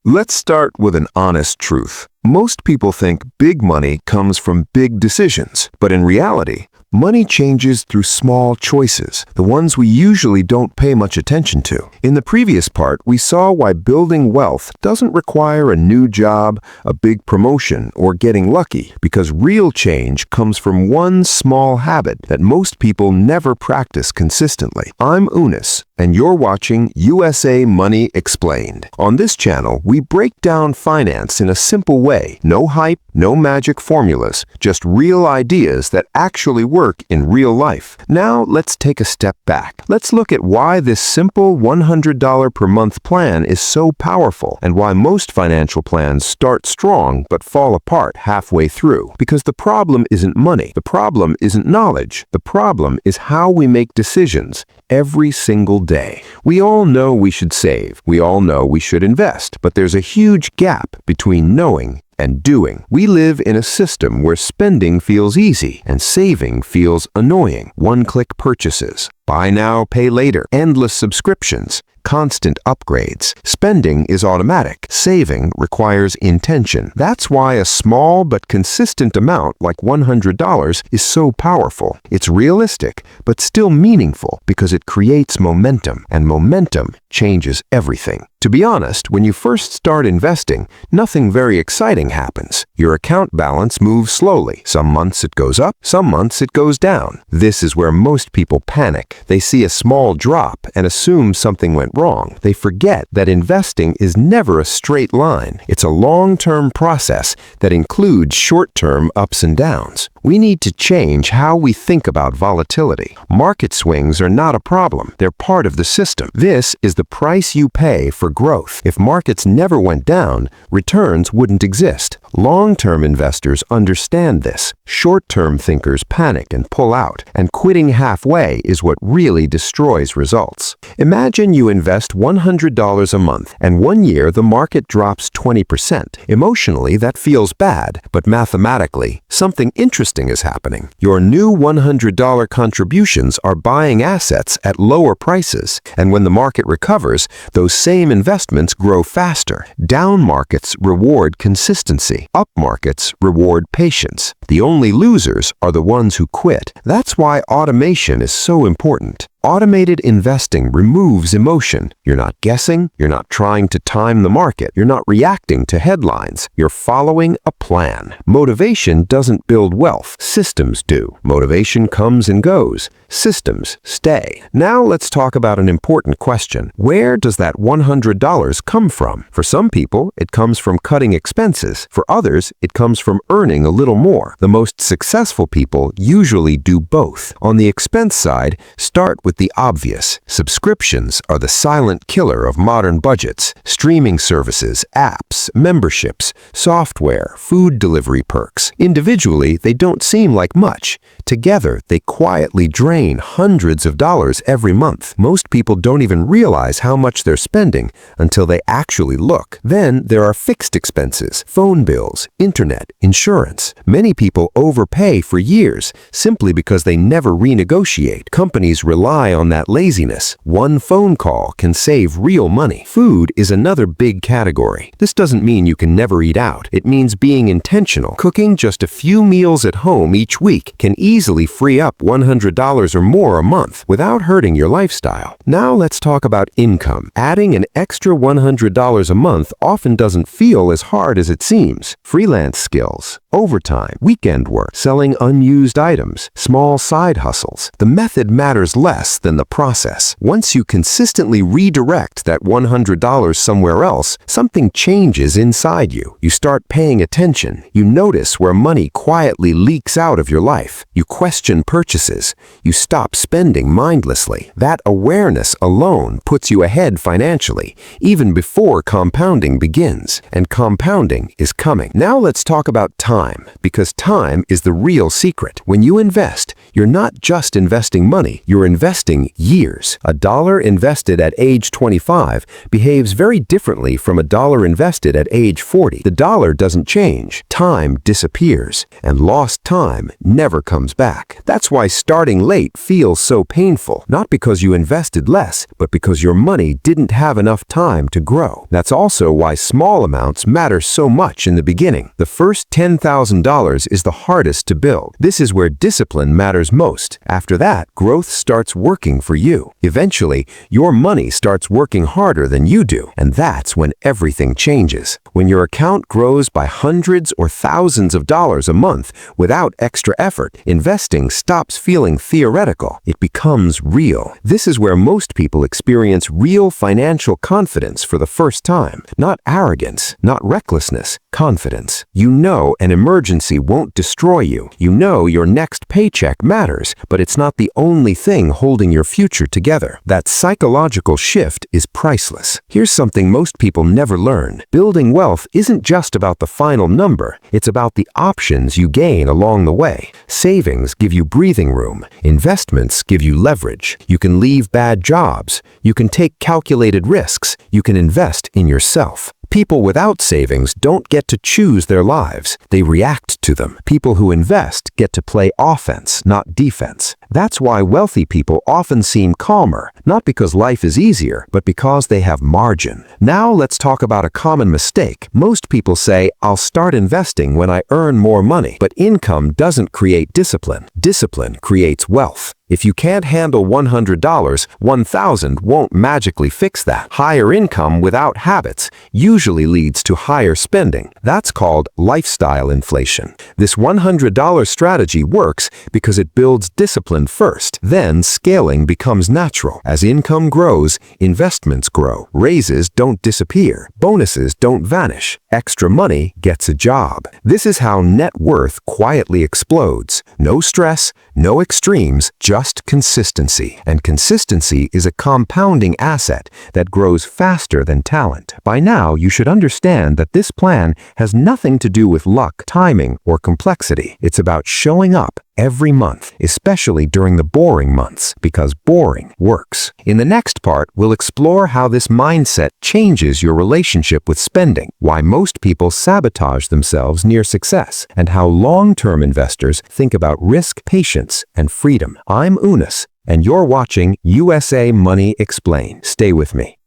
Let's start with an honest truth. Most people think big money comes from big decisions, but in reality, money changes through small choices, the ones we usually don't pay much attention to. In the previous part, we saw why building wealth doesn't require a new job, a big promotion, or getting lucky, because real change comes from one small habit that most people never practice consistently. I'm UNUS, and you're watching USA Money Explained. On this channel, we break down finance in a simple way. No hype, no magic formulas, just real ideas that actually work in real life. Now, let's take a step back. Let's look at why this simple $100 per month plan is so powerful and why most financial plans start strong but fall apart halfway through. Because the problem isn't money. The problem isn't knowledge. The problem is how we make decisions every single day. We all know we should save. We all know we should invest. But there's a huge gap between knowing and doing. We live in a system where spending feels easy and saving feels annoying. One-click purchases, buy now, pay later, endless subscriptions, constant upgrades. Spending is automatic. Saving requires intention. That's why a small but consistent amount like $100 is so powerful. It's realistic, but still meaningful because it creates momentum, and momentum changes everything. To be honest, when you first start investing, nothing very exciting happens. Your account balance moves slowly. Some months it goes up, some months it goes down. This is where most people panic. They see a small drop and assume something went wrong. They forget that investing is never a straight line. It's a long-term process that includes short-term ups and downs. We need to change how we think about volatility. Market swings are not a problem. They're part of the system. This is the price you pay for growth. If markets never went down, returns wouldn't exist. Long-term investors understand this. Short-term thinkers panic and pull out, and quitting halfway is what really destroys results. Imagine you invest $100 a month, and one year the market drops 20%. Emotionally, that feels bad, but mathematically, something interesting is happening. Your new $100 contributions are buying assets at lower prices, and when the market recovers, those same investments grow faster. Down markets reward consistency. Up markets reward patience. The only losers are the ones who quit. That's why automation is so important. Automated investing removes emotion. You're not guessing, you're not trying to time the market, you're not reacting to headlines, you're following a plan. Motivation doesn't build wealth, systems do. Motivation comes and goes, systems stay. Now let's talk about an important question. Where does that $100 come from? For some people, it comes from cutting expenses. For others, it comes from earning a little more. The most successful people usually do both. On the expense side, start with the obvious. Subscriptions are the silent killer of modern budgets. Streaming services, apps, memberships, software, food delivery perks. Individually, they don't seem like much. Together, they quietly drain hundreds of dollars every month. Most people don't even realize how much they're spending until they actually look. Then there are fixed expenses, phone bills, internet, insurance. Many people overpay for years simply because they never renegotiate. Companies rely on that laziness. One phone call can save real money. Food is another big category. This doesn't mean you can never eat out. It means being intentional. Cooking just a few meals at home each week can easily free up $100 or more a month without hurting your lifestyle. Now let's talk about income. Adding an extra $100 a month often doesn't feel as hard as it seems. Freelance skills, overtime, weekend work, selling unused items, small side hustles. The method matters less than the process. Once you consistently redirect that $100 somewhere else, something changes inside you. You start paying attention. You notice where money quietly leaks out of your life. You question purchases. You stop spending mindlessly. That awareness alone puts you ahead financially, even before compounding begins. And compounding is coming. Now let's talk about time. time, because time is the real secret. When you invest, you're not just investing money, you're investing years. A dollar invested at age 25 behaves very differently from a dollar invested at age 40. The dollar doesn't change. Time disappears, and lost time never comes back. That's why starting late feels so painful, not because you invested less, but because your money didn't have enough time to grow. That's also why small amounts matter so much in the beginning. The first $10,000 is the hardest to build. This is where discipline matters most. After that, growth starts working for you. Eventually, your money starts working harder than you do, and that's when everything changes. When your account grows by hundreds or thousands of dollars a month without extra effort, investing stops feeling theoretical. It becomes real. This is where most people experience real financial confidence for the first time. Not arrogance, not recklessness, confidence. You know an emergency won't destroy you. You know your next paycheck matters, but it's not the only thing holding your future together. That psychological shift is priceless. Here's something most people never learn. Building wealth isn't just about the final number. It's about the options you gain along the way. Savings give you breathing room. Investments give you leverage. You can leave bad jobs. You can take calculated risks. You can invest in yourself. People without savings don't get to choose their lives. They react to them. People who invest get to play offense, not defense. That's why wealthy people often seem calmer, not because life is easier, but because they have margin. Now let's talk about a common mistake. Most people say, I'll start investing when I earn more money. But income doesn't create discipline. Discipline creates wealth. If you can't handle $100, $1,000 won't magically fix that. Higher income without habits usually leads to higher spending. That's called lifestyle inflation. This $100 strategy works because it builds discipline first. Then scaling becomes natural. As income grows, investments grow. Raises don't disappear. Bonuses don't vanish. Extra money gets a job. This is how net worth quietly explodes. No stress, no extremes, just consistency. And consistency is a compounding asset that grows faster than talent. By now, you should understand that this plan has nothing to do with luck, timing, or complexity. It's about showing up every month, especially during the boring months, because boring works. In the next part, we'll explore how this mindset changes your relationship with spending, why most people sabotage themselves near success, and how long-term investors think about risk, patience, and freedom. I'm UNUS, and you're watching USA Money Explained. Stay with me.